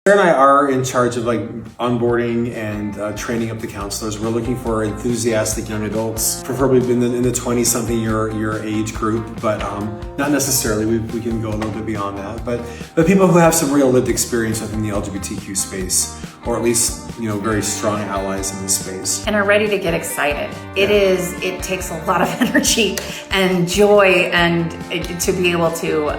Sarah and I are in charge of like onboarding and training up the counselors. We're looking for enthusiastic young adults, preferably in the 20-something year age group, but not necessarily. We can go a little bit beyond that. But people who have some real lived experience within the LGBTQ space, or at least very strong allies in this space, and are ready to get excited. It takes a lot of energy and joy and to be able to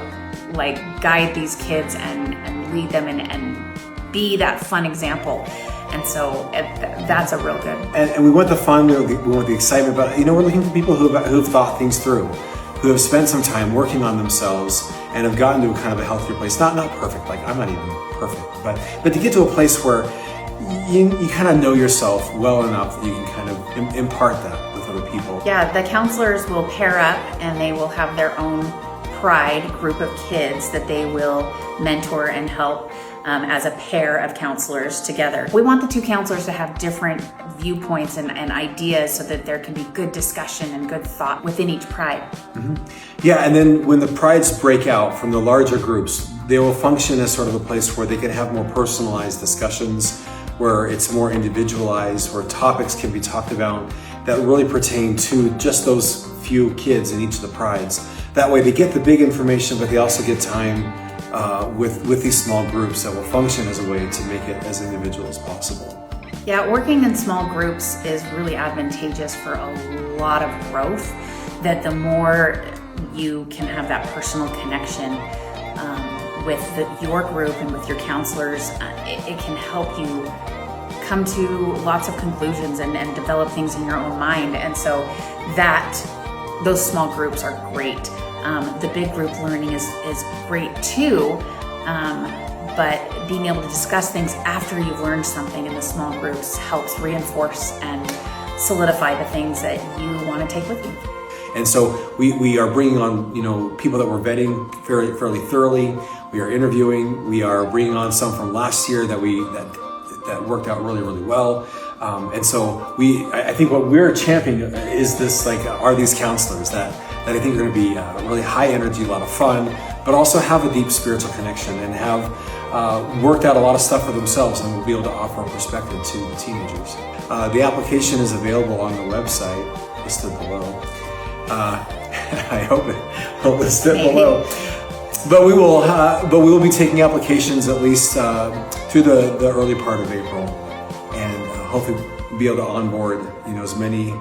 like guide these kids and lead them and be that fun example. And so that's a real good. And we want the fun, we want the excitement, but we're looking for people who've thought things through, who have spent some time working on themselves and have gotten to kind of a healthier place. Not perfect, like I'm not even perfect, but to get to a place where you kind of know yourself well enough that you can kind of impart that with other people. Yeah, the counselors will pair up and they will have their own pride group of kids that they will mentor and help as a pair of counselors together. We want the two counselors to have different viewpoints and ideas so that there can be good discussion and good thought within each pride. Mm-hmm. Yeah, and then when the prides break out from the larger groups, they will function as sort of a place where they can have more personalized discussions, where it's more individualized, where topics can be talked about that really pertain to just those few kids in each of the prides. That way they get the big information, but they also get time with these small groups that will function as a way to make it as individual as possible. Yeah, working in small groups is really advantageous for a lot of growth, that the more you can have that personal connection with your group and with your counselors, it can help you come to lots of conclusions and develop things in your own mind. And so those small groups are great. The big group learning is great too, but being able to discuss things after you've learned something in the small groups helps reinforce and solidify the things that you want to take with you. And so we are bringing on people that we're vetting fairly thoroughly. We are interviewing. We are bringing on some from last year that worked out really, really well. And so I think what we're championing is this, are these counselors that I think are going to be really high energy, a lot of fun, but also have a deep spiritual connection and have worked out a lot of stuff for themselves and will be able to offer a perspective to the teenagers. The application is available on the website listed below. I hope it's listed below. But we will be taking applications at least through the early part of April, and hopefully be able to onboard as many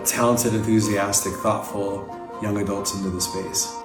talented, enthusiastic, thoughtful young adults into the space.